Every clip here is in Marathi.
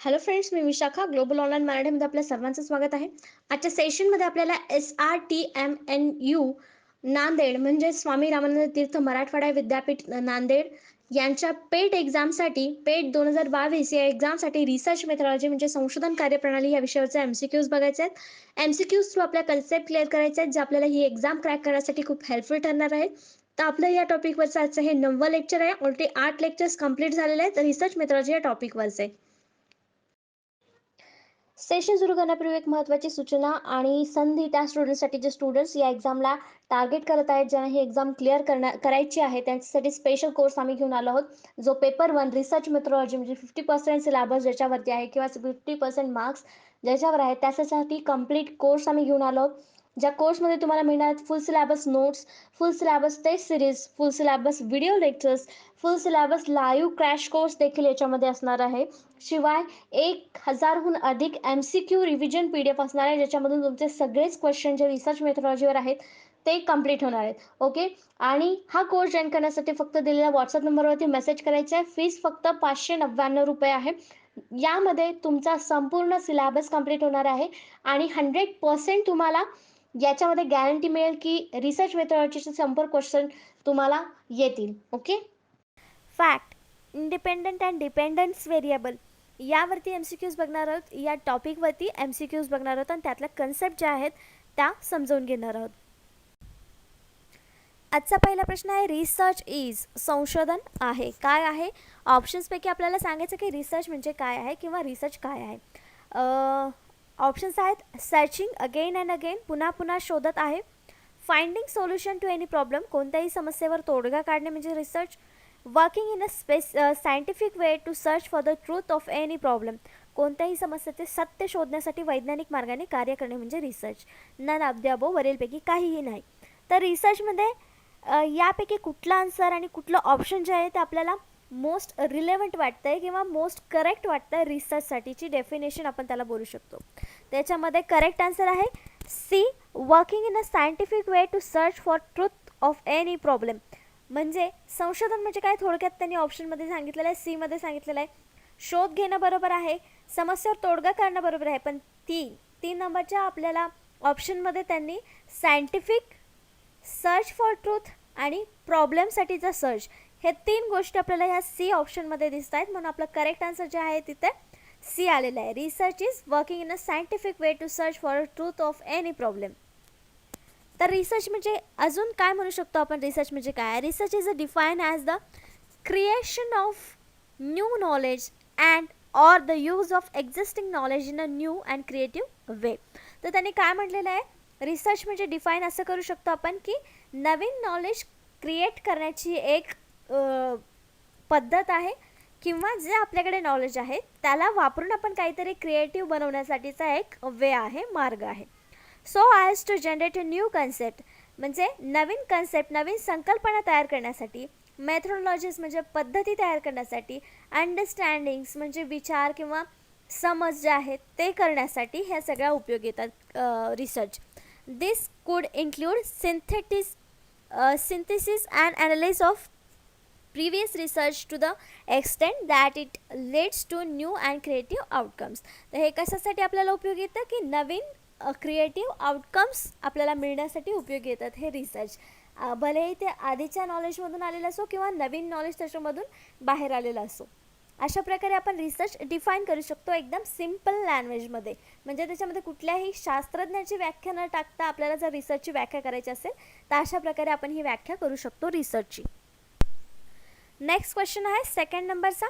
हॅलो फ्रेंड्स, मी विशाखा. ग्लोबल ऑनलाईन मराठीमध्ये आपल्या सर्वांचं स्वागत आहे. आजच्या सेशनमध्ये आपल्याला SRTMNU नांदेड म्हणजे स्वामी रामानंद तीर्थ मराठवाडा विद्यापीठ नांदेड यांच्या पेट एक्झामसाठी पेट 2022 या एक्झामसाठी रिसर्च मेथॉडॉलॉजी म्हणजे संशोधन कार्यप्रणाली या विषयावरचे MCQs बघायचे आहेत. MCQs थ्रू आपल्या कन्सेप्ट क्लिअर करायचे आहेत, जे आपल्याला ही एक्झाम क्रॅक करण्यासाठी खूप हेल्पफुल ठरणार आहे. तर आपलं या टॉपिकवरचं आजचं हे 9वं लेक्चर आहे. ऑलरेडी 8 लेक्चर्स कंप्लीट झालेले आहेत. तर रिसर्च मेथॉडॉलॉजी या टॉपिकवरचे सेशन सुरू करण्यापूर्वी एक महत्त्वाची सूचना आणि संधी त्या स्टुडंटसाठी जे स्टुडंट्स या एक्झामला टार्गेट करत आहेत, ज्यांना ही एक्झाम क्लिअर करायची आहे, त्यांच्यासाठी स्पेशल कोर्स आम्ही घेऊन आलो आहोत. जो पेपर 1 रिसर्च मेथॉडॉलॉजी म्हणजे 50% सिलेबस ज्याच्यावरती आहे किंवा 50% मार्क्स ज्याच्यावर आहे, त्याच्यासाठी कंप्लीट कोर्स आम्ही घेऊन आलो आहोत. ज्या कोर्समध्ये तुम्हाला मिळणार full syllabus notes, full syllabus test series, full syllabus video lectures, full syllabus live crash course देखील याच्यामध्ये असणार आहे. शिवाय 1000हून अधिक MCQ रिव्हिजन PDF असणार आहे, ज्याच्यामधून तुमचे सगळेच क्वेश्चन जे रिसर्च मेथॉडॉलॉजीवर आहेत ते कंप्लीट होणार आहेत. ओके. आणि हा कोर्स जॉईन करण्यासाठी फक्त दिलेल्या व्हॉट्सअप नंबरवरती मेसेज करायचा आहे. फीस फक्त ₹599 आहे. यामध्ये तुमचा संपूर्ण सिलेबस कंप्लीट होणार आहे आणि 100% तुम्हाला याच्यामध्ये गॅरंटी मिळेल की रिसर्च मेथॉडॉलॉजीचे संपूर्ण क्वेश्चन तुम्हाला येतील. Okay. Fact, independent and dependence variable यावरती MCQs बघणार आहोत. या टॉपिकवरती MCQs बघणार आहोत आणि त्यातल्या कन्सेप्ट ज्या आहेत त्या समजावून घेणार आहोत. आजचा पहिला प्रश्न आहे, रिसर्च इज संशोधन आहे. काय आहे? ऑप्शन्सपैकी आपल्याला सांगायचं की रिसर्च म्हणजे काय आहे किंवा रिसर्च काय आहे. ऑप्शन्स आहेत, सर्चिंग अगेन अँड अगेन, पुन्हा पुन्हा शोधत आहे. Finding solution to any problem, कोणत्याही समस्येवर तोडगा काढणे म्हणजे research. Working in a scientific way to search for the truth of any problem, कोणत्याही समस्येचे सत्य शोधण्यासाठी वैज्ञानिक मार्गाने कार्य करणे म्हणजे research. None of the above, वरीलपैकी काहीही नाही. तर रिसर्चमध्ये यापैकी कुठला आन्सर आणि कुठलं ऑप्शन जे आहे ते आपल्याला मोस्ट रिलेव्हंट वाटतं आहे किंवा मोस्ट करेक्ट वाटतं आहे रिसर्चसाठीची डेफिनेशन आपण त्याला बोलू शकतो. त्याच्यामध्ये करेक्ट आन्सर आहे C, working in a scientific way to search for truth of any problem. म्हणजे संशोधन म्हणजे काय, थोडक्यात त्यांनी ऑप्शनमध्ये सांगितलेलं आहे, सीमध्ये सांगितलेलं आहे शोध घेणं बरोबर आहे, समस्येवर तोडगा काढणं बरोबर आहे, पण तीन नंबरच्या आपल्याला ऑप्शनमध्ये त्यांनी सायंटिफिक, सर्च फॉर ट्रूथ आणि प्रॉब्लेमसाठीचा सर्च, हे 3 गोष्टी आपल्याला ह्या सी ऑप्शनमध्ये दिसत आहेत. म्हणून आपलं करेक्ट आन्सर जे आहे तिथे सी आलेलं आहे. Research is working in a scientific way to search for truth of any problem. तर रिसर्च म्हणजे अजून काय म्हणू शकतो आपण, रिसर्च म्हणजे काय? Research is a define as the creation of new knowledge and or the use of existing knowledge in a new and creative way. तर त्यांनी काय म्हटलेलं आहे, रिसर्च म्हणजे डिफाईन असं करू शकतो आपण की नवीन नॉलेज क्रिएट करण्याची एक पद्धत आहे किंवा जे आपल्याकडे नॉलेज आहे त्याला वापरून आपण काहीतरी क्रिएटिव्ह बनवण्यासाठीचा एक वे आहे, मार्ग आहे. So as to generate a new concept, म्हणजे नवीन कन्सेप्ट, नवीन संकल्पना तयार करण्यासाठी. मेथोडॉलॉजीज म्हणजे पद्धती तयार करण्यासाठी. अंडरस्टँडिंग्स म्हणजे विचार किंवा समज जे आहेत ते करण्यासाठी ह्या सगळ्या उपयोगी येतात रिसर्च. दिस कुड include synthesis and analysis of previous research to the extent that it leads to new and creative outcomes. तर हे कशासाठी आपल्याला उपयोगी येतं की नवीन क्रिएटिव्ह आउटकम्स आपल्याला मिळण्यासाठी उपयोगी येतात हे रिसर्च. भलेही ते आधीच्या नॉलेजमधून आलेलं असो किंवा नवीन नॉलेज त्याच्यामधून बाहेर आलेलं असो. अशा प्रकारे आपण रिसर्च डिफाईन करू शकतो एकदम सिम्पल लँग्वेजमध्ये. म्हणजे त्याच्यामध्ये कुठल्याही शास्त्रज्ञाची व्याख्या न टाकता आपल्याला जर रिसर्चची व्याख्या करायची असेल तर अशा प्रकारे आपण ही व्याख्या करू शकतो रिसर्चची. नेक्स्ट क्वेश्चन आहे सेकंड नंबरचा.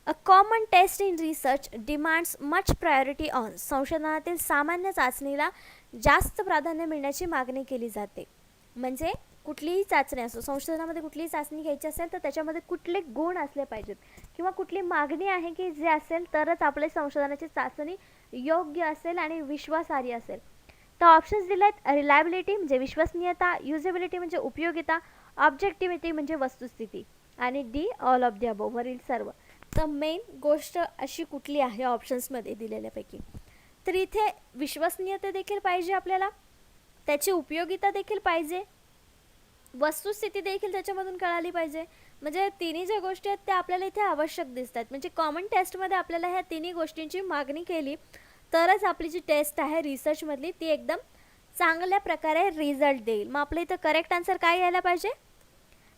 A common test in research demands much priority on, संशोधनातील सामान्य चाचणीला जास्त प्राधान्य मिळण्याची मागणी केली जाते. म्हणजे कुठलीही चाचणी असो, संशोधनामध्ये कुठलीही चाचणी घ्यायची असेल तर त्याच्यामध्ये कुठले गुण असले पाहिजेत किंवा कुठली मागणी आहे की जे असेल तरच आपल्या संशोधनाची चाचणी योग्य असेल आणि विश्वासार्ह असेल. तर ऑप्शन्स दिले आहेत, रिलायबिलिटी म्हणजे विश्वसनीयता, युजेबिलिटी म्हणजे उपयोगिता, ऑब्जेक्टिव्हिटी म्हणजे वस्तुस्थिती आणि D all of the above, वरील सर्व. तर मेन गोष्ट अशी कुठली आहे ऑप्शन्समध्ये दिलेल्यापैकी, तर इथे विश्वसनीयता देखील पाहिजे आपल्याला, त्याची उपयोगिता देखील पाहिजे, वस्तुस्थिती देखील त्याच्यामधून कळाली पाहिजे, म्हणजे तिन्ही ज्या गोष्टी आहेत त्या आपल्याला इथे आवश्यक दिसतात. म्हणजे कॉमन टेस्टमध्ये आपल्याला ह्या तिन्ही गोष्टींची मागणी केली तरच आपली जी टेस्ट आहे रिसर्चमधली ती एकदम चांगल्या प्रकारे रिझल्ट देईल. मग आपलं इथं करेक्ट आन्सर काय यायला पाहिजे?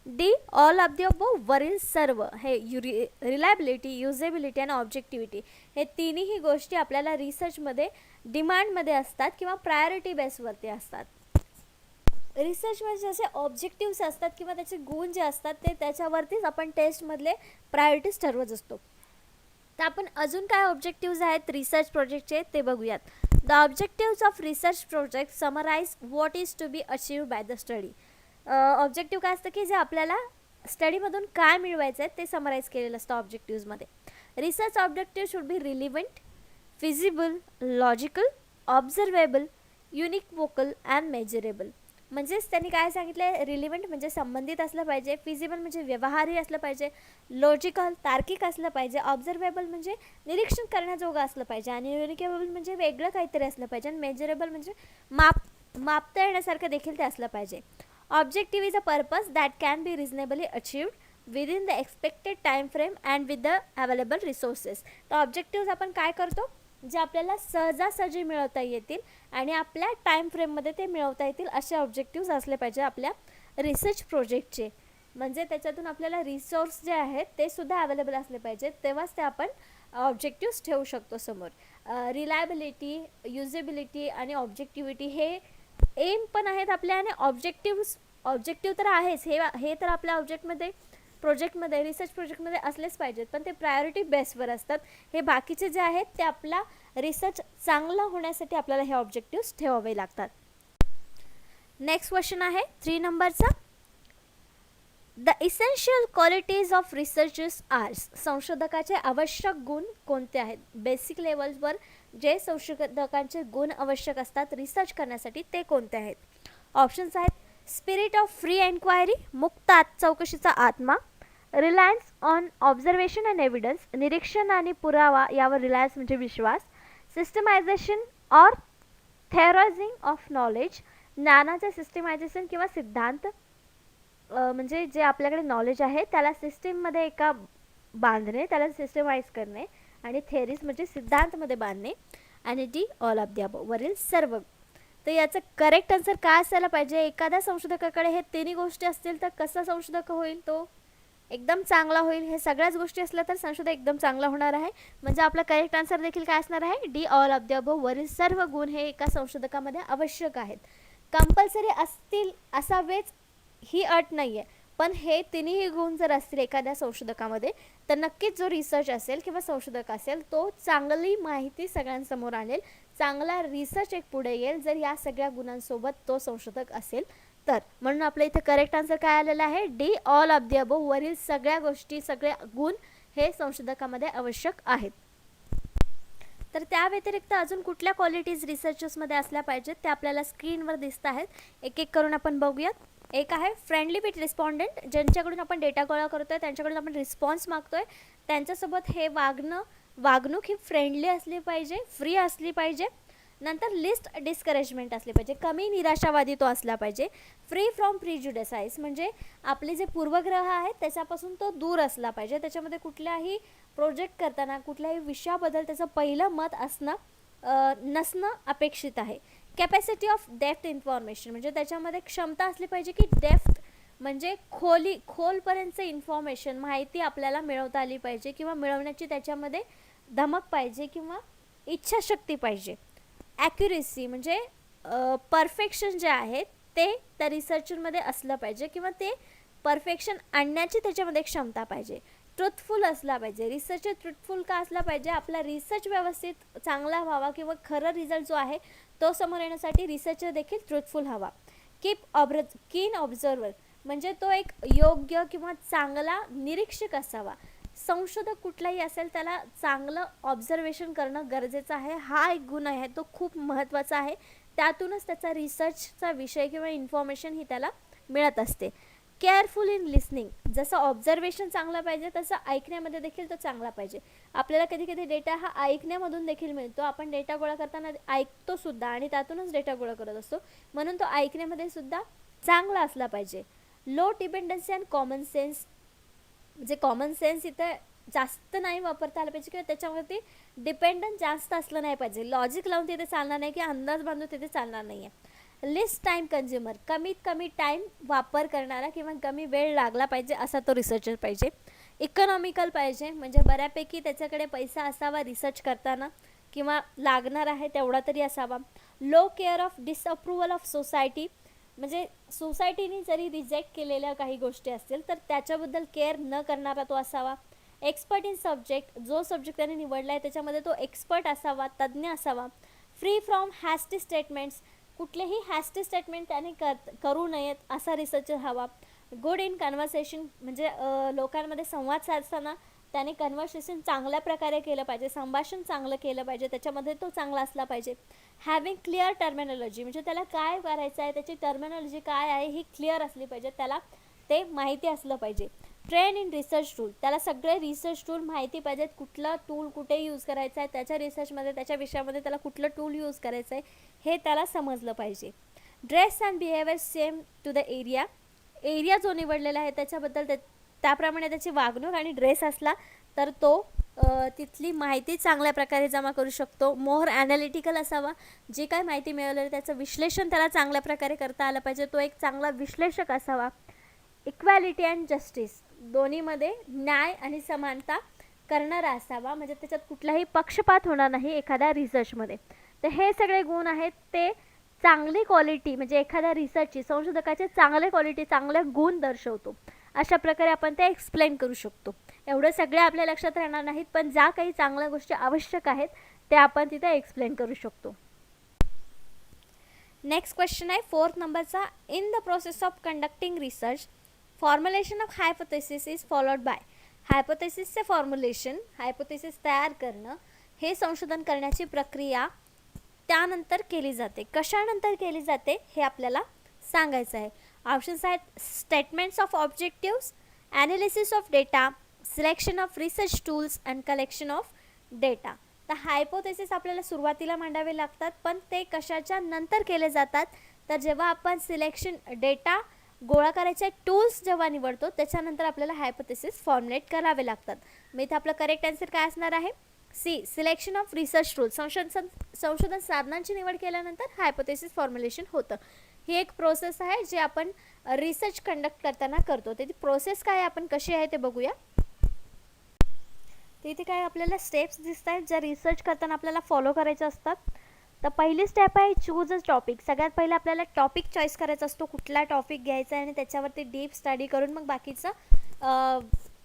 D, all of the above, वरील सर्व. हे रिलायबिलिटी, युजेबिलिटी आणि ऑब्जेक्टिव्हिटी हे तिन्ही गोष्टी आपल्याला रिसर्चमध्ये डिमांडमध्ये असतात किंवा प्रायोरिटी बेसवरती असतात. रिसर्चमध्ये जसे ऑब्जेक्टिव्स असतात किंवा त्याचे गुण जे असतात ते त्याच्यावरतीच आपण टेस्टमधले प्रायोरिटीज ठरवत असतो. तर आपण अजून काय ऑब्जेक्टिव्ज आहेत रिसर्च प्रोजेक्टचे ते बघूयात. The objectives of research project summarize what is to be achieve by the study. Objective काय असतं की जे आपल्याला स्टडीमधून काय मिळवायचं आहे ते समराईज केलेलं असतं ऑब्जेक्टिव्समध्ये. Research objective should be relevant, feasible, logical, observable, unique, vocal and measurable. म्हणजेच त्यांनी काय सांगितलं आहे, रिलिव्हंट म्हणजे संबंधित असलं पाहिजे, फिजिबल म्हणजे व्यवहारी असलं पाहिजे, लॉजिकल तार्किक असलं पाहिजे, ऑब्झर्वेबल म्हणजे निरीक्षण करण्याजोगं असलं पाहिजे आणि युनिकेबल म्हणजे वेगळं काहीतरी असलं पाहिजे आणि मेजरेबल म्हणजे मापता येण्यासारखं देखील ते असलं पाहिजे. Objective is a purpose that can be reasonably achieved within the expected time frame and with the available resources. तर ऑब्जेक्टिव्ह आपण काय करतो, जे आपल्याला सहजासहजी मिळवता येतील आणि आपल्या टाईम फ्रेममध्ये ते मिळवता येतील असे ऑब्जेक्टिव्ह असले पाहिजे आपल्या रिसर्च प्रोजेक्टचे. म्हणजे त्याच्यातून आपल्याला रिसोर्स जे आहेत ते सुद्धा अवेलेबल असले पाहिजेत, तेव्हाच ते आपण ऑब्जेक्टिव्स ठेवू शकतो समोर. रिलायबिलिटी, युजेबिलिटी आणि ऑब्जेक्टिव्हिटी हे एम पण आहेत आपल्या आणि ऑब्जेक्टिव्ह तर आहेच, हे तर आपल्या प्रोजेक्टमध्ये रिसर्च प्रोजेक्टमध्ये असलेच पाहिजेत, पण ते प्रायोरिटी बेसवर असतात. हे बाकीचे जे आहेत ते आपला रिसर्च चांगला होण्यासाठी आपल्याला हे ऑब्जेक्टिव्स ठेवावे लागतात. नेक्स्ट क्वेश्चन आहे 3 नंबरचा. The essential qualities of researchers are. संशोधकाचे आवश्यक गुण कोणते आहेत? बेसिक लेवलवर जे संशोधकांचे गुण आवश्यक असतात रिसर्च करण्यासाठी ते कोणते आहेत? ऑप्शन्स आहेत स्पिरिट ऑफ फ्री एन्क्वायरी, मुक्त चौकशीचा आत्मा, Reliance on observation and evidence, निरीक्षण आणि पुरावा यावर रिलायन्स म्हणजे विश्वास, सिस्टमायझेशन ऑर थेअरायझिंग ऑफ नॉलेज, ज्ञानाचे सिस्टमायझेशन किंवा सिद्धांत, म्हणजे जे आपल्याकडे नॉलेज आहे त्याला सिस्टीममध्ये एका बांधणे, त्याला सिस्टमाइज करणे, आणि थेअरीज म्हणजे सिद्धांतमध्ये बांधणे, आणि D all of the above वरील सर्व. तर याचं करेक्ट आन्सर काय असायला पाहिजे? एखाद्या संशोधकाकडे हे तिन्ही गोष्टी असतील तर कसा संशोधक होईल? तो एकदम चांगला होईल. हे सगळ्याच गोष्टी असल्या तर संशोधक एकदम चांगला होणार आहे. म्हणजे आपला करेक्ट आन्सर देखील काय असणार आहे? D all of the above वरील सर्व गुण हे एका संशोधकामध्ये आवश्यक आहेत. कंपल्सरी असतील असावेच ही अट नाही आहे, पण हे तिन्ही गुण जर असतील एखाद्या संशोधकामध्ये तर नक्कीच जो रिसर्च असेल किंवा संशोधक असेल तो चांगली माहिती सगळ्यांसमोर आणेल, चांगला रिसर्च एक पुढे येईल जर या सगळ्या गुणांसोबत तो संशोधक असेल तर. म्हणून आपल्या इथे करेक्ट आन्सर काय आलेला आहे? D all of the above वरील सगळ्या गोष्टी, सगळे गुण हे संशोधकामध्ये आवश्यक आहेत. तर त्या व्यतिरिक्त अजून कुठल्या क्वालिटीज रिसर्चर्समध्ये असल्या पाहिजेत ते आपल्याला स्क्रीनवर दिसत आहेत. एक एक करून आपण बघूयात. एक आहे फ्रेंडली विथ रिस्पॉन्डंट, ज्यांच्याकडून आपण डेटा गोळा करतोय, त्यांच्याकडून आपण रिस्पॉन्स मागतोय, त्यांच्यासोबत हे वागणूक ही फ्रेंडली असली पाहिजे, फ्री असली पाहिजे. नंतर लिस्ट डिस्करेजमेंट असली पाहिजे, कमी निराशावादी तो असला पाहिजे. फ्री फ्रॉम प्रिज्युडिसाइज म्हणजे आपले जे पूर्वग्रह आहेत त्याच्यापासून तो दूर असला पाहिजे. त्याच्यामध्ये कुठल्याही प्रोजेक्ट करताना कुठल्याही विषयाबद्दल त्याचं पहिलं मत नसणं अपेक्षित आहे. कॅपॅसिटी ऑफ डेप्थ इन्फॉर्मेशन म्हणजे त्याच्यामध्ये क्षमता असली पाहिजे की डेप्थ म्हणजे खोलपर्यंतचं इन्फॉर्मेशन, माहिती आपल्याला मिळवता आली पाहिजे किंवा मिळवण्याची त्याच्यामध्ये धमक पाहिजे किंवा इच्छाशक्ती पाहिजे. ॲक्युरेसी म्हणजे परफेक्शन जे आहे ते त्या रिसर्चरमध्ये असलं पाहिजे किंवा ते परफेक्शन आणण्याची त्याच्यामध्ये क्षमता पाहिजे. ट्रुथफुल असला पाहिजे. रिसर्चर ट्रुथफुल का असला पाहिजे? आपला रिसर्च व्यवस्थित चांगला व्हावा किंवा खरं रिझल्ट जो आहे तो समोर येण्यासाठी रिसर्चर देखील ट्रुथफुल हवा. कीन ऑब्झर्वर म्हणजे तो एक योग्य किंवा चांगला निरीक्षक असावा. संशोधक कुठलाही असेल त्याला चांगलं ऑब्झर्वेशन करणं गरजेचं आहे. हा एक गुण आहे, तो खूप महत्त्वाचा आहे. त्यातूनच त्याचा रिसर्चचा विषय किंवा इन्फॉर्मेशन ही त्याला मिळत असते. केअरफुल इन लिसनिंग, जसं ऑब्झर्वेशन चांगलं पाहिजे तसं ऐकण्यामध्ये देखील तो चांगला पाहिजे. आपल्याला कधी कधी डेटा हा ऐकण्यामधून देखील मिळतो. आपण डेटा गोळा करताना ऐकतो सुद्धा आणि त्यातूनच डेटा गोळा करत असतो, म्हणून तो ऐकण्यामध्ये सुद्धा चांगला असला पाहिजे. Low dependency and common sense म्हणजे कॉमन सेन्स इथे जास्त नाही वापरता आलं पाहिजे किंवा त्याच्यावरती डिपेंडंट जास्त असलं नाही पाहिजे. लॉजिक लावून तिथे चालणार नाही, की अंदाज बांधून तिथे चालणार नाही आहे. लिस्ट टाईम कन्झ्युमर, कमीत कमी टाईम वापर करणारा किंवा कमी वेळ लागला पाहिजे असा तो रिसर्चर पाहिजे. इकॉनॉमिकल पाहिजे, म्हणजे बऱ्यापैकी त्याच्याकडे पैसा असावा रिसर्च करताना किंवा लागणार आहे तेवढा तरी असावा. Low care of disapproval of society, म्हणजे सोसायटीने जरी रिजेक्ट केलेल्या काही गोष्टी असतील तर त्याच्याबद्दल केअर न करणारा तो असावा. एक्सपर्ट इन सब्जेक्ट, जो सब्जेक्ट त्याने निवडला आहे त्याच्यामध्ये तो एक्सपर्ट असावा, तज्ज्ञ असावा. फ्री फ्रॉम हॅस्टी स्टेटमेंट्स, कुठलेही हॅस्टी स्टेटमेंट त्याने करू नयेत असा रिसर्चर हवा. गुड इन कन्व्हर्सेशन, म्हणजे लोकांमध्ये संवाद साधताना त्याने कन्व्हर्सेशन चांगल्या प्रकारे केलं पाहिजे, संभाषण चांगलं केलं पाहिजे, त्याच्यामध्ये तो चांगला असला पाहिजे. हॅविंग क्लिअर टर्मिनॉलॉजी, म्हणजे त्याला काय करायचं आहे, त्याची टर्मिनॉलॉजी काय आहे ही क्लिअर असली पाहिजे, त्याला ते माहिती असलं पाहिजे. ट्रेन इन रिसर्च टूल, त्याला सगळे रिसर्च टूल माहिती पाहिजेत, कुठला टूल कुठे यूज करायचा आहे, त्याच्या रिसर्चमध्ये त्याच्या विषयामध्ये त्याला कुठलं टूल यूज करायचं आहे हे त्याला समजलं पाहिजे. Dress and behaviour same to the area जो निवडलेला आहे त्याच्याबद्दल त्याप्रमाणे त्याची वागणूक आणि ड्रेस असला तर तो तिथली माहिती चांगल्या प्रकारे जमा करू शकतो. मोर ॲनालिटिकल असावा, जी काय माहिती मिळवलेली त्याचं विश्लेषण त्याला चांगल्या प्रकारे करता आलं पाहिजे, तो एक चांगला विश्लेषक असावा. इक्वॅलिटी अँड जस्टिस, दोन्हीमध्ये न्याय आणि समानता करणारा असावा, म्हणजे त्याच्यात कुठलाही पक्षपात होणार नाही एखाद्या रिसर्चमध्ये. तर हे सगळे गुण आहेत ते चांगली क्वालिटी, म्हणजे एखाद्या रिसर्चची संशोधकाचे चांगले क्वालिटी, चांगले गुण दर्शवतो. अशा प्रकारे आपण ते एक्सप्लेन करू शकतो. एवढं सगळे आपल्या लक्षात राहणार नाहीत, पण ज्या काही चांगल्या गोष्टी आवश्यक आहेत त्या आपण तिथे एक्सप्लेन करू शकतो. नेक्स्ट क्वेश्चन आहे 4th नंबरचा. In the process of conducting research formulation of hypothesis is followed by. हायपोथेसिसचे फॉर्म्युलेशन, हायपोथेसिस तयार करणं, हे संशोधन करण्याची प्रक्रिया त्यानंतर केली जाते. कशानंतर केली जाते हे आपल्याला सांगायचं आहे. ऑप्शन्स आहेत statements of objectives, analysis of data, selection of research tools and collection of data. तर हायपोथेसिस आपल्याला सुरुवातीला मांडावे लागतात, पण ते कशाच्या नंतर केले जातात तर जेव्हा आपण सिलेक्शन डेटा गोळा करायचे टूल्स जेव्हा निवडतो त्याच्यानंतर आपल्याला हायपोथेसिस फॉर्म्युलेट करावे लागतात. मग इथे आपलं करेक्ट आन्सर काय असणार आहे? C, selection of research tools. संशोधन साधनांची निवड केल्यानंतर हायपोथेसिस फॉर्म्युलेशन होतं. ही एक प्रोसेस आहे जी आपण रिसर्च कंडक्ट करताना करतो. त्याची प्रोसेस काय आपण कशी आहे ते बघूया. तर इथे काय आपल्याला स्टेप्स दिसत आहेत ज्या रिसर्च करताना आपल्याला फॉलो करायच्या असतात. तर पहिली स्टेप आहे चूज अ टॉपिक. सगळ्यात पहिले आपल्याला टॉपिक चॉईस करायचा असतो, कुठला टॉपिक घ्यायचा आहे आणि त्याच्यावरती डीप स्टडी करून मग बाकीचं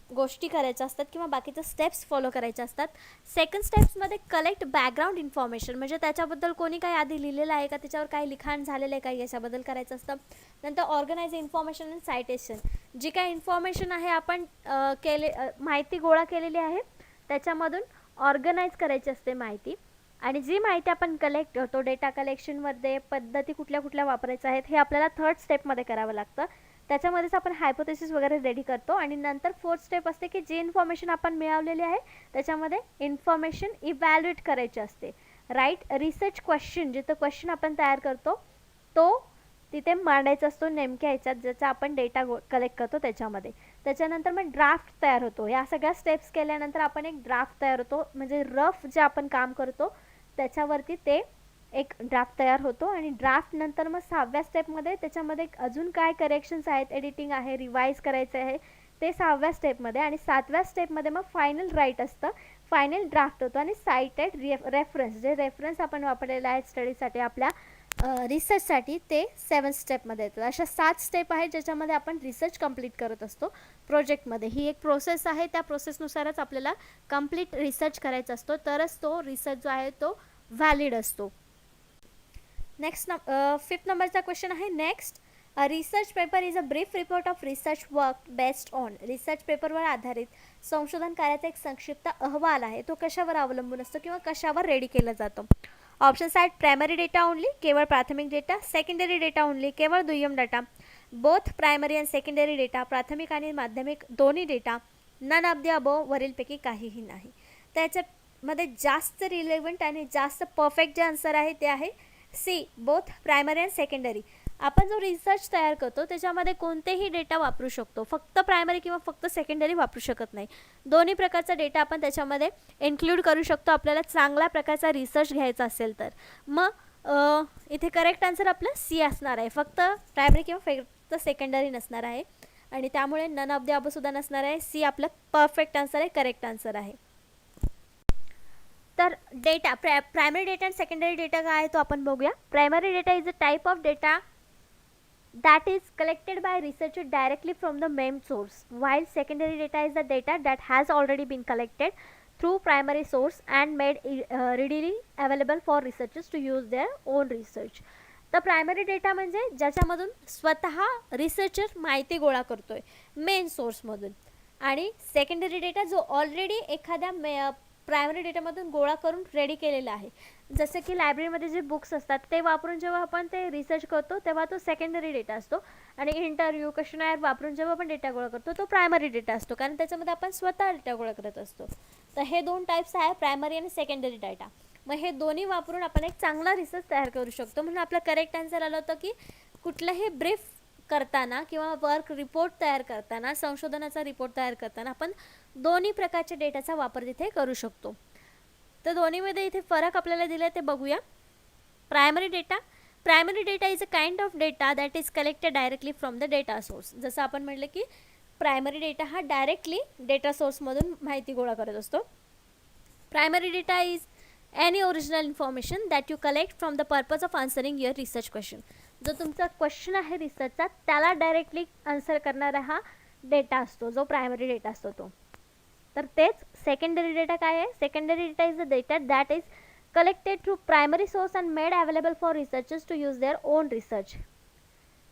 गोष्टी करायच्या असतात किंवा बाकीच्या स्टेप्स फॉलो करायच्या असतात. सेकंड स्टेप्समध्ये कलेक्ट बॅकग्राऊंड इन्फॉर्मेशन, म्हणजे त्याच्याबद्दल कोणी काही आधी लिहिलेलं आहे का, त्याच्यावर काही लिखाण झालेलं आहे का याच्याबद्दल करायचं असतं. नंतर ऑर्गनाइज इन्फॉर्मेशन अँड सायटेशन, जी काही इन्फॉर्मेशन आहे आपण माहिती गोळा केलेली आहे त्याच्यामधून ऑर्गनाइज करायची असते माहिती. आणि जी माहिती आपण कलेक्ट करतो डेटा कलेक्शनमध्ये पद्धती कुठल्या कुठल्या वापरायच्या आहेत हे आपल्याला थर्ड स्टेपमध्ये करावं लागतं. त्याच्यामध्येच आपण हायपोथेसिस वगैरे रेडी करतो. आणि नंतर फोर्थ स्टेप असते की जी इन्फॉर्मेशन आपण मिळवलेली आहे त्याच्यामध्ये इन्फॉर्मेशन इव्हॅल्युएट करायची असते. राईट रिसर्च क्वेश्चन, जिथं क्वेश्चन आपण तयार करतो तो तिथे मांडायचा असतो नेमक्या ह्याच्यात ज्याचा आपण डेटा कलेक्ट करतो त्याच्यामध्ये. त्याच्यानंतर मग ड्राफ्ट तयार होतो. या सगळ्या स्टेप्स केल्यानंतर आपण एक ड्राफ्ट तयार होतो, म्हणजे रफ जे आपण काम करतो त्याच्यावरती ते एक ड्राफ्ट तयार होतो. आणि ड्राफ्ट नंतर मग 6व्या स्टेपमध्ये त्याच्यामध्ये अजून काय करेक्शन्स आहेत, एडिटिंग आहे, रिवाईज करायचं आहे ते 6व्या स्टेपमध्ये. आणि 7व्या स्टेपमध्ये मग फायनल राईट असतं, फायनल ड्राफ्ट होतो. आणि सायटेड रेफरन्स, जे रेफरन्स आपण वापरलेले आहेत स्टडीसाठी आपल्या रिसर्चसाठी ते 7th स्टेपमध्ये येतात. अशा 7 स्टेप आहेत ज्याच्यामध्ये आपण रिसर्च कंप्लीट करत असतो प्रोजेक्टमध्ये. ही एक प्रोसेस आहे, त्या प्रोसेसनुसारच आपल्याला कंप्लीट रिसर्च करायचा असतो, तरच तो रिसर्च जो आहे तो व्हॅलिड असतो. नेक्स्ट 5th नंबरचा क्वेश्चन आहे. Next, a research paper is a brief report of research work based on. Research पेपरवर आधारित संशोधन कार्याचा एक संक्षिप्त अहवाल आहे, तो कशावर अवलंबून असतो किंवा कशावर रेडी केला जातो. ऑप्शन्स आहेत प्रायमरी डेटा ओनली, केवळ प्राथमिक डेटा, सेकंडरी डेटा ओनली, केवळ दुय्यम data, both primary and secondary data, प्राथमिक आणि माध्यमिक दोन्ही data, none of the above, वरीलपैकी काहीही नाही. त्याच्यामध्ये जास्त रिलेव्हंट आणि जास्त परफेक्ट जे आन्सर आहे ते आहे C, both primary and secondary. आपण जो रिसर्च तयार करतो त्याच्यामध्ये कोणतेही डेटा वापरू शकतो, फक्त प्रायमरी किंवा फक्त सेकंडरी वापरू शकत नाही. दोन्ही प्रकारचा डेटा आपण त्याच्यामध्ये इन्क्लूड करू शकतो आपल्याला चांगल्या प्रकारचा रिसर्च घ्यायचा असेल तर. मग इथे करेक्ट आन्सर आपलं सी असणार आहे, फक्त प्रायमरी किंवा फक्त सेकंडरी नसणार आहे आणि त्यामुळे नन ऑफ द अबव सुद्धा नसणार आहे. सी आपलं परफेक्ट आन्सर आहे, करेक्ट आन्सर आहे. तर डेटा प्रायमरी डेटा आणि सेकंडरी डेटा काय आहे तो आपण बघूया. Primary data is a type of data that is collected by researcher directly from the main source, while secondary data is the data that has already been collected through primary source and made readily available for researchers to use their own research. तर प्रायमरी डेटा म्हणजे ज्याच्यामधून स्वतः रिसर्चर माहिती गोळा करतोय मेन सोर्समधून, आणि सेकंडरी डेटा जो ऑलरेडी एखाद्या प्रायमरी डेटामधून गोळा करून रेडी केलेला आहे. जसे की लायब्ररीमध्ये जे बुक्स असतात ते वापरून जेव्हा आपण ते रिसर्च करतो तेव्हा तो सेकंडरी डेटा असतो, आणि इंटरव्ह्यू क्वेश्चनायर वापरून जेव्हा आपण डेटा गोळा करतो तो प्रायमरी डेटा असतो, कारण त्याच्यामध्ये आपण स्वतः डेटा गोळा करत असतो. तर हे दोन टाईप्स आहे, प्रायमरी आणि सेकंडरी डेटा. मग हे दोन्ही वापरून आपण एक चांगला रिसर्च तयार करू शकतो. म्हणून आपलं करेक्ट आन्सर आलं होतं की कुठलंही ब्रीफ करताना किंवा वर्क रिपोर्ट तयार करताना, संशोधनाचा रिपोर्ट तयार करताना आपण दोन्ही प्रकारच्या डेटाचा वापर तिथे करू शकतो. तर दोन्हीमध्ये इथे फरक आपल्याला दिला आहे ते बघूया. Primary data is a kind of data that is collected directly from the data source. जसं आपण म्हटलं की प्रायमरी डेटा हा डायरेक्टली डेटा सोर्समधून माहिती गोळा करत असतो. Primary data is any original information that you collect from the purpose of answering your research question. जो तुमचा क्वेश्चन आहे रिसर्चचा त्याला डायरेक्टली आन्सर करणारा हा डेटा असतो, जो प्रायमरी डेटा असतो तो. तर तेच सेकंडरी डेटा काय आहे. Secondary data is the data that is collected through primary source and made available for researchers to use their own research.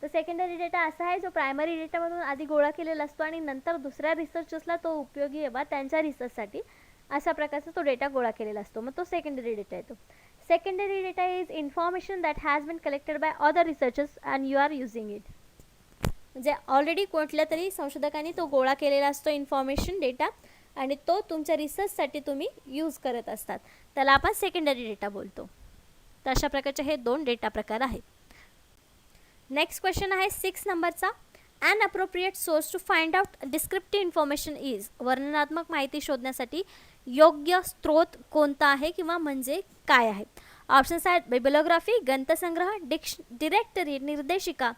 तर सेकंडरी डेटा असा आहे जो प्रायमरी डेटामधून आधी गोळा केलेला असतो आणि नंतर दुसऱ्या रिसर्चर्सला तो उपयोगी येवा त्यांच्या रिसर्चसाठी अशा प्रकारचा तो डेटा गोळा केलेला असतो. मग तो सेकंडरी डेटा येतो. Secondary data is information that has been collected by other researchers and you are using it. म्हणजे ऑलरेडी कुठल्या तरी संशोधकांनी तो गोळा केलेला असतो इन्फॉर्मेशन डेटा, आणि तो तुमच्या रिसर्चसाठी तुम्ही यूज करत असतात, त्याला आपण सेकंडरी डेटा बोलतो. तर अशा प्रकारचे हे दोन डेटा प्रकार आहेत. नेक्स्ट क्वेश्चन आहे 6 नंबरचा. An appropriate source to find out descriptive information is. वर्णनात्मक माहिती शोधण्यासाठी योग्य स्रोत कोणता आहे किंवा म्हणजे काय आहे. ऑप्शन्स आहेत बिब्लिओग्राफी, ग्रंथसंग्रह, डिरेक्टरी, निर्देशिका,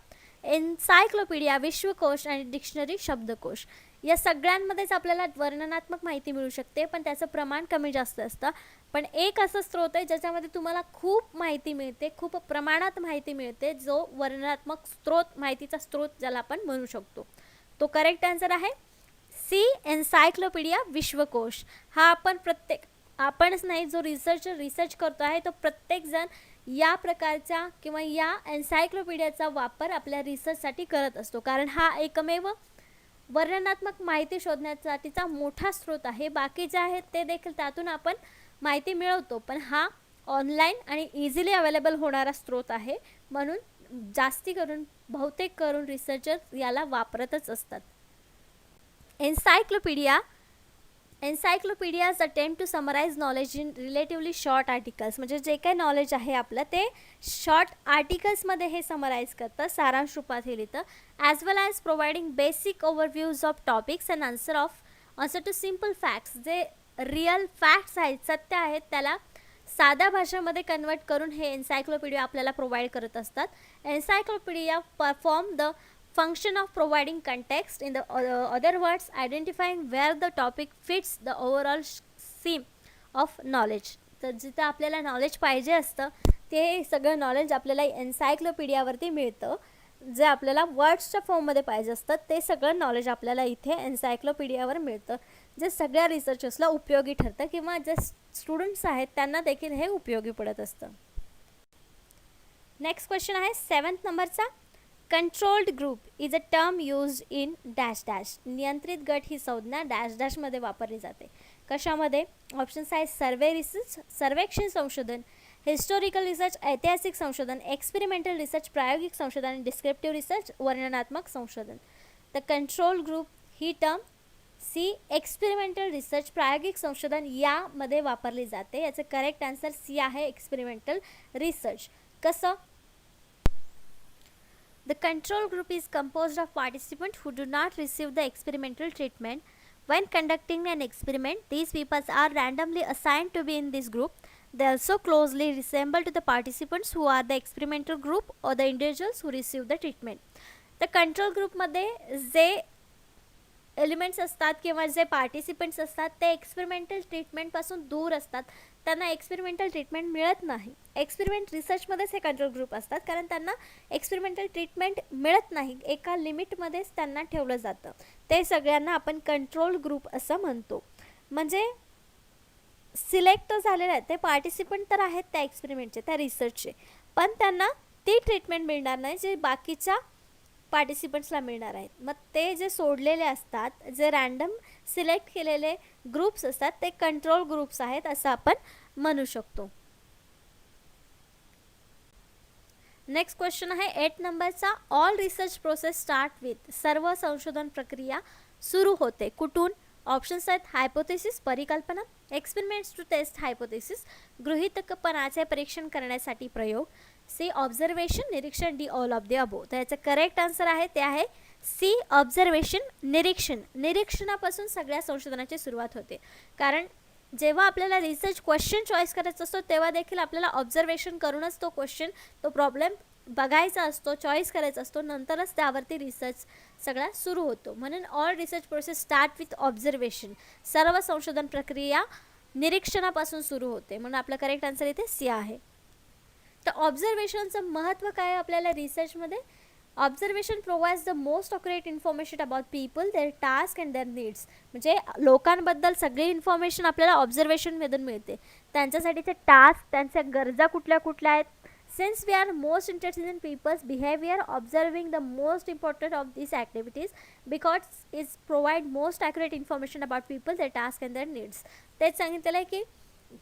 एन्सायक्लोपीडिया, विश्वकोश आणि डिक्शनरी शब्दकोश. या सगळ्यांमध्येच आपल्याला वर्णनात्मक माहिती मिळू शकते, पण त्याचं प्रमाण कमी जास्त असतं. पण एक असं स्रोत आहे ज्याच्यामध्ये तुम्हाला खूप माहिती मिळते, खूप प्रमाणात माहिती मिळते, जो वर्णनात्मक स्रोत, माहितीचा स्रोत ज्याला आपण म्हणू शकतो. तो करेक्ट आन्सर आहे सी, एन्सायक्लोपीडिया विश्वकोश. हा आपणच नाही, जो रिसर्च करतो आहे तो प्रत्येकजण या प्रकारच्या किंवा या एन्सायक्लोपीडियाचा वापर आपल्या रिसर्चसाठी करत असतो, कारण हा एकमेव वर्णनात्मक माहिती शोधण्यासाठीचा मोठा स्रोत आहे. बाकी जे आहेत ते देखील त्यातून आपण माहिती मिळवतो, पण हा ऑनलाईन आणि इझिली अवेलेबल होणारा स्रोत आहे. म्हणून जास्ती करून बहुतेक करून रिसर्चर याला वापरतच असतात. Encyclopaedias attempt to summarise knowledge in relatively short articles. म्हणजे जे काही नॉलेज आहे आपलं ते शॉर्ट आर्टिकल्समध्ये हे समराइज करतं, सारांश रूपात हे लिहितं. As well as providing basic overviews of topics and answer to simple facts. जे रिअल फॅक्ट्स आहेत, सत्य आहेत, त्याला साध्या भाषेमध्ये कन्वर्ट करून हे एन्सायक्लोपीडिया आपल्याला प्रोव्हाइड करत असतात. Encyclopaedia perform the function of providing context, in the other words identifying where the topic fits the overall theme of knowledge. तर जिथं आपल्याला नॉलेज पाहिजे असतं ते सगळं नॉलेज आपल्याला एन्सायक्लोपीडियावरती मिळतं. जे आपल्याला वर्ड्सच्या फॉर्ममध्ये पाहिजे असतं ते सगळं नॉलेज आपल्याला इथे एन्सायक्लोपीडियावर मिळतं, जे सगळ्या रिसर्चर्सला उपयोगी ठरतं किंवा जे स्टुडंट्स आहेत त्यांना देखील हे उपयोगी पडत असतं. नेक्स्ट क्वेश्चन आहे 7th नंबरचा. Controlled group is a term use in dash dash. नियंत्रित गट ही संज्ञा डॅश डॅशमध्ये वापरली जाते. कशामध्ये? ऑप्शन्स आहेत सर्वेक्षण संशोधन, हिस्टोरिकल रिसर्च ऐतिहासिक संशोधन, एक्सपेरिमेंटल रिसर्च प्रायोगिक संशोधन आणि डिस्क्रिप्टिव्ह रिसर्च वर्णनात्मक संशोधन. तर कंट्रोल ग्रुप ही टर्म सी एक्सपेरिमेंटल रिसर्च प्रायोगिक संशोधन यामध्ये वापरली जाते. याचं करेक्ट आन्सर सी आहे, एक्सपेरिमेंटल रिसर्च. कसं? The control group is composed of participants who do not receive the experimental treatment. When conducting an experiment, these people are randomly assigned to be in this group. They also closely resemble to the participants who are the experimental group or the individuals who receive the treatment. The control group मध्ये जे एलिमेंट्स असतात किंवा जे पार्टिसिपंट्स असतात ते एक्सपेरिमेंटल ट्रीटमेंटपासून दूर असतात, त्यांना एक्सपेरिमेंटल ट्रीटमेंट मिळत नाही. एक्सपेरिमेंट रिसर्चमध्येच हे कंट्रोल ग्रुप असतात, कारण त्यांना एक्सपेरिमेंटल ट्रीटमेंट मिळत नाही, एका लिमिटमध्येच त्यांना ठेवलं जातं. ते सगळ्यांना आपण कंट्रोल ग्रुप असं म्हणतो. म्हणजे सिलेक्ट झालेले आहेत ते पार्टिसिपंट तर आहेत त्या एक्सपेरिमेंटचे, त्या रिसर्चचे, पण त्यांना ती ट्रीटमेंट मिळणार नाही जे बाकीच्या पार्टिसिपंट्सला मिळणार आहेत. मग ते जे सोडलेले असतात, जे रँडम सिलेक्ट केलेले ग्रुप्स असतात, ते कंट्रोल ग्रुप्स आहेत असं आपण म्हणू शकतो. नेक्स्ट क्वेश्चन आहे 8 नंबरचा. All research process start with. सर्व संशोधन प्रक्रिया सुरू होते कुठून? ऑप्शन्स आहेत हायपोथेसिस परिकल्पना, एक्सपेरिमेंट्स टू टेस्ट हायपोथेसिस गृहीतकपणाचे परीक्षण करण्यासाठी प्रयोग, सी ऑब्झर्वेशन निरीक्षण, D all of the above. तर याचं करेक्ट आन्सर आहे ते आहे सी ऑब्झर्वेशन निरीक्षण. निरीक्षणापासून सगळ्या संशोधनाची सुरुवात होते, कारण जेव्हा आपल्याला रिसर्च क्वेश्चन चॉईस करायचा असतो तेव्हा देखील आपल्याला ऑब्झर्वेशन करूनच तो क्वेश्चन, तो प्रॉब्लेम बघायचा असतो, चॉईस करायचा असतो, नंतरच त्यावरती रिसर्च सगळा सुरू होतो. म्हणून all research process start with observation. सर्व संशोधन प्रक्रिया निरीक्षणापासून सुरू होते, म्हणून आपला करेक्ट आन्सर इथे सी आहे. तर ऑब्झर्वेशनचं महत्त्व काय आहे आपल्याला रिसर्चमध्ये? Observation provides the most accurate information about people, their task and their needs. म्हणजे लोकांबद्दल सगळी इन्फॉर्मेशन आपल्याला ऑब्झर्वेशनमधून मिळते, त्यांच्यासाठीचे टास्क, त्यांच्या गरजा कुठल्या कुठल्या आहेत. Since we are most interested in people's behavior, observing the most important of these activities because it provide most accurate information about people, their tasks and their needs. तेच सांगितलेलं आहे की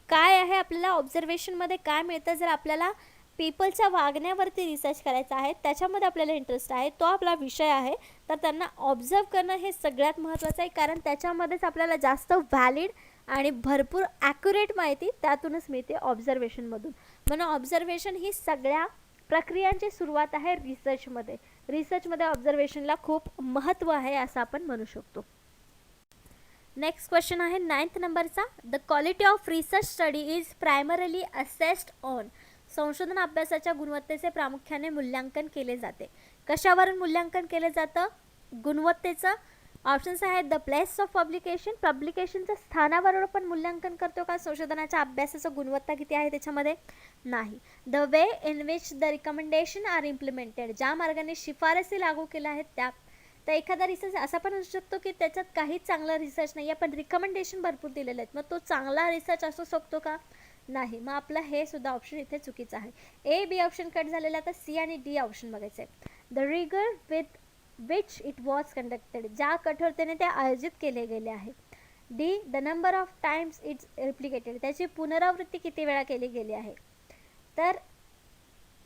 काय आहे आपल्याला ऑब्झर्वेशनमध्ये काय मिळतं. जर आपल्याला पीपलच्या वागण्यावरती रिसर्च करायचा आहे, त्याच्यामध्ये आपल्याला इंटरेस्ट आहे, तो आपला विषय आहे, तर त्यांना ऑब्झर्व करणं हे सगळ्यात महत्त्वाचं आहे, कारण त्याच्यामध्येच आपल्याला जास्त व्हॅलिड आणि भरपूर ॲक्युरेट माहिती त्यातूनच मिळते ऑब्झर्वेशनमधून. म्हणून ऑब्झर्वेशन ही सगळ्या प्रक्रियांची सुरुवात आहे रिसर्चमध्ये. रिसर्चमध्ये ऑब्झर्वेशनला खूप महत्त्व आहे असं आपण म्हणू शकतो. नेक्स्ट क्वेश्चन आहे 9th नंबरचा. The quality of research study is primarily assessed on. संशोधन अभ्यासाच्या गुणवत्तेचे प्रामुख्याने मूल्यांकन केले जाते. कशावरून मूल्यांकन केले जातं गुणवत्तेचं? ऑप्शन्स आहेत द प्लेस ऑफ पब्लिकेशन. पब्लिकेशनच्या स्थानावर आपण मूल्यांकन करतो का संशोधनाच्या अभ्यासाचं गुणवत्ता किती आहे त्याच्यामध्ये? नाही. The way in which the recommendation are implemented. ज्या मार्गाने शिफारसी लागू केल्या आहेत त्या. तर एखादा रिसर्च असा पण असू शकतो की त्याच्यात काहीच चांगला रिसर्च नाही आहे, पण रिकमेंडेशन भरपूर दिलेले आहेत, मग तो चांगला रिसर्च असू शकतो का? नाही. मग आपलं हे सुद्धा ऑप्शन इथे चुकीचं आहे. ए बी ऑप्शन कट झालेला, तर सी आणि डी ऑप्शन बघायचं आहे. The rigour with which it was conducted. ज्या कठोरतेने ते आयोजित केले गेले आहे. D the number of times it's replicated. त्याची पुनरावृत्ती किती वेळा केली गेली आहे. तर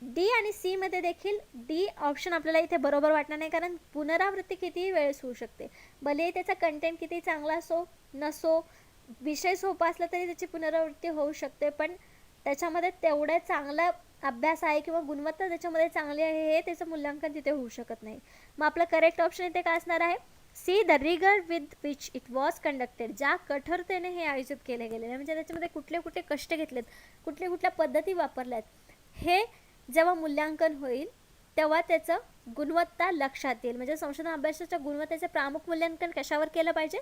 डी आणि सी मध्ये देखील डी ऑप्शन आपल्याला इथे बरोबर वाटणार नाही, कारण पुनरावृत्ती कितीही वेळेस होऊ शकते. भले त्याचा कंटेंट किती चांगला असो नसो, विषय सोपा असला तरी त्याची पुनरावृत्ती होऊ शकते, पण त्याच्यामध्ये तेवढं चांगला अभ्यास आहे किंवा गुणवत्ता त्याच्यामध्ये चांगली आहे हे त्याचं मूल्यांकन तिथे होऊ शकत नाही. मग आपलं करेक्ट ऑप्शन इथे काय असणार आहे? C the rigour with which it was conducted. ज्या कठोरतेने हे आयोजित केले गेले, म्हणजे त्याच्यामध्ये कुठले कुठले कष्ट घेतलेत, कुठल्या कुठल्या पद्धती वापरल्यात, हे जेव्हा मूल्यांकन होईल तेव्हा त्याचं गुणवत्ता लक्षात येईल. म्हणजे संशोधन अभ्यासाच्या गुणवत्तेचे प्रामुख मूल्यांकन कशावर केलं पाहिजे?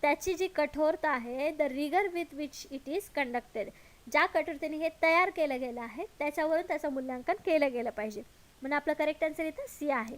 त्याची जी कठोरता आहे, the rigour with which it is conducted, ज्या कठोरतेने हे तयार केलं गेलं आहे त्याच्यावरून त्याचं मूल्यांकन केलं गेलं पाहिजे. म्हणून आपलं करेक्ट आन्सर इथं सी आहे.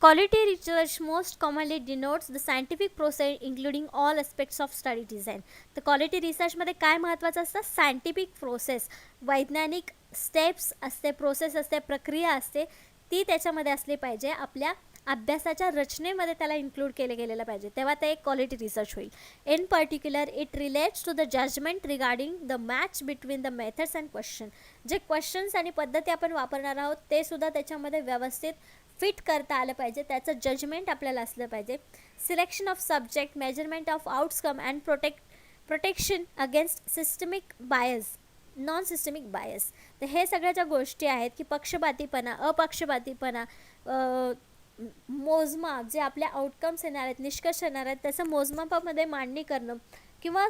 Quality research most commonly denotes the scientific process including all aspects of study design. तर क्वालिटी रिसर्चमध्ये काय महत्त्वाचं असतं? सायंटिफिक प्रोसेस, वैज्ञानिक स्टेप्स असते, प्रोसेस असते, प्रक्रिया असते, ती त्याच्यामध्ये असली पाहिजे. आपल्या अभ्यासाच्या रचनेमध्ये त्याला इन्क्लूड केलं गेलेलं पाहिजे, तेव्हा ते एक क्वालिटी रिसर्च होईल. In particular it relates to the judgement regarding the match between the methods and question. जे क्वेश्चन्स आणि पद्धती आपण वापरणार आहोत ते सुद्धा त्याच्यामध्ये व्यवस्थित फिट करता आलं पाहिजे, त्याचं जजमेंट आपल्याला असलं पाहिजे. Selection of subject, measurement of outcome and protection against systemic bias. Non systemic bias. तर हे सगळ्या ज्या गोष्टी आहेत की पक्षपातीपणा, अपक्षपातीपणा, मोजमाप जे आपल्या आउटकम्स येणार आहेत, निष्कर्ष येणार आहेत, त्याचं मोजमापामध्ये मांडणी करणं किंवा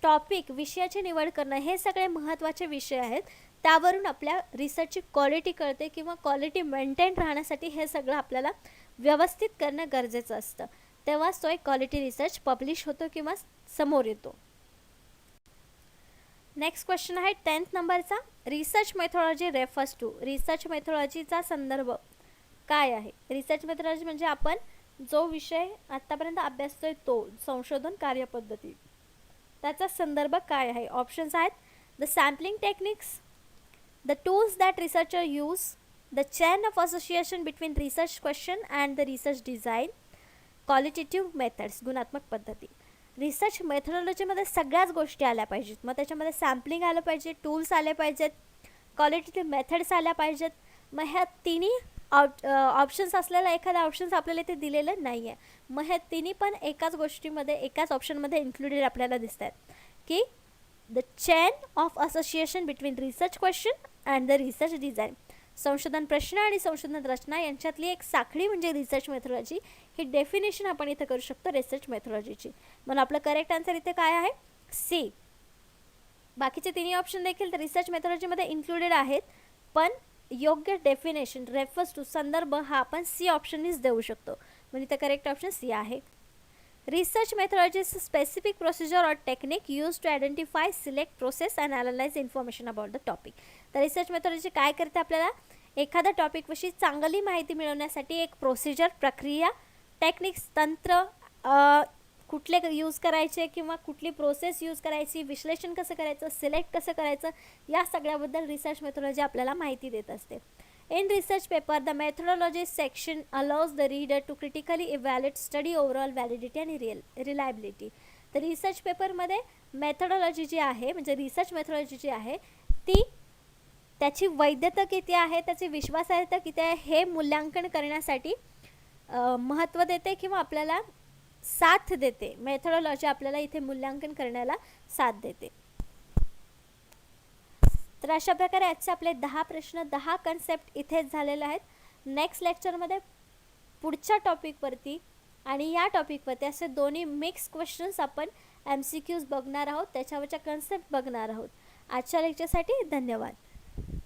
टॉपिक विषयाची निवड करणं, हे सगळे महत्त्वाचे विषय आहेत. त्यावरून आपल्या रिसर्चची क्वालिटी कळते किंवा क्वालिटी मेंटेन राहण्यासाठी हे सगळं आपल्याला व्यवस्थित करणं गरजेचं असतं. तेव्हाच तो एक क्वालिटी रिसर्च पब्लिश होतो किंवा समोर येतो. नेक्स्ट क्वेश्चन आहे 10th नंबरचा. Research methodology refers to. Research मेथॉडॉलॉजीचा संदर्भ काय आहे? रिसर्च मेथॉडॉलॉजी म्हणजे आपण जो विषय आत्तापर्यंत अभ्यासतोय तो संशोधन कार्यपद्धती, त्याचा संदर्भ काय आहे? ऑप्शन्स आहेत the sampling techniques, the tools that researcher use, the chain of association between research question and the research design, qualitative methods गुणात्मक पद्धती. रिसर्च मेथॉडॉलॉजीमध्ये सगळ्याच गोष्टी आल्या पाहिजेत. मग त्याच्यामध्ये सॅम्पलिंग आलं पाहिजे, टूल्स आले पाहिजेत, क्वालिटेटिव्ह मेथड्स आल्या पाहिजेत. मग ह्या तिन्ही ऑप्शन्स असलेला एखादा ऑप्शन्स आपल्याला इथे दिलेलं नाही आहे. मग हे तिन्ही पण एकाच गोष्टीमध्ये, एकाच ऑप्शनमध्ये इन्क्लुडेड आपल्याला दिसत आहेत की the chain of association between research question and the research design. संशोधन प्रश्न आणि संशोधन रचना यांच्यातली एक साखळी म्हणजे रिसर्च मेथॉडॉलॉजी. ही डेफिनेशन आपण इथे करू शकतो रिसर्च मेथॉडॉलॉजीची. म्हणून आपलं करेक्ट आन्सर इथे काय आहे? सी. बाकीचे तिन्ही ऑप्शन देखील तर रिसर्च मेथॉडॉलॉजीमध्ये इन्क्लुडेड आहेत, पण योग्य डेफिनेशन रेफर्स टू संदर्भ हा आपण सी ऑप्शननीच देऊ शकतो. म्हणजे इथे करेक्ट ऑप्शन सी आहे. Research methodology is specific procedure और technique use to identify, select, process and analyse information about the topic. तर रिसर्च मेथॉडॉलॉजी काय करते? आपल्याला एखाद्या टॉपिकविषयी चांगली माहिती मिळवण्यासाठी एक प्रोसिजर, प्रक्रिया, टेक्निक्स, तंत्र कुठले यूज करायचे किंवा कुठली प्रोसेस यूज करायची, विश्लेषण कसं करायचं, सिलेक्ट कसं करायचं, या सगळ्याबद्दल रिसर्च मेथॉडॉलॉजी आपल्याला माहिती देत असते. In research paper, the methodology section allows the reader to critically evaluate study overall validity and reliability. तर रिसर्च पेपरमध्ये मेथॉडॉलॉजी जी आहे, म्हणजे रिसर्च मेथॉडॉलॉजी जी आहे ती त्याची वैधता किती आहे, त्याची विश्वासार्हता किती आहे हे मूल्यांकन करण्यासाठी महत्त्व देते किंवा आपल्याला साथ देते. मेथॉडॉलॉजी आपल्याला इथे मूल्यांकन करण्याला साथ देते. तर अशा प्रकारे आजचे आपले 10 प्रश्न, 10 कन्सेप्ट इथेच झालेले आहेत. नेक्स्ट लेक्चरमध्ये पुढच्या टॉपिकवरती आणि या टॉपिकवरती असे दोन्ही मिक्स क्वेश्चन्स आपण MCQs बघणार आहोत, त्याच्यावरच्या कन्सेप्ट बघणार आहोत. आजच्या लेक्चरसाठी धन्यवाद.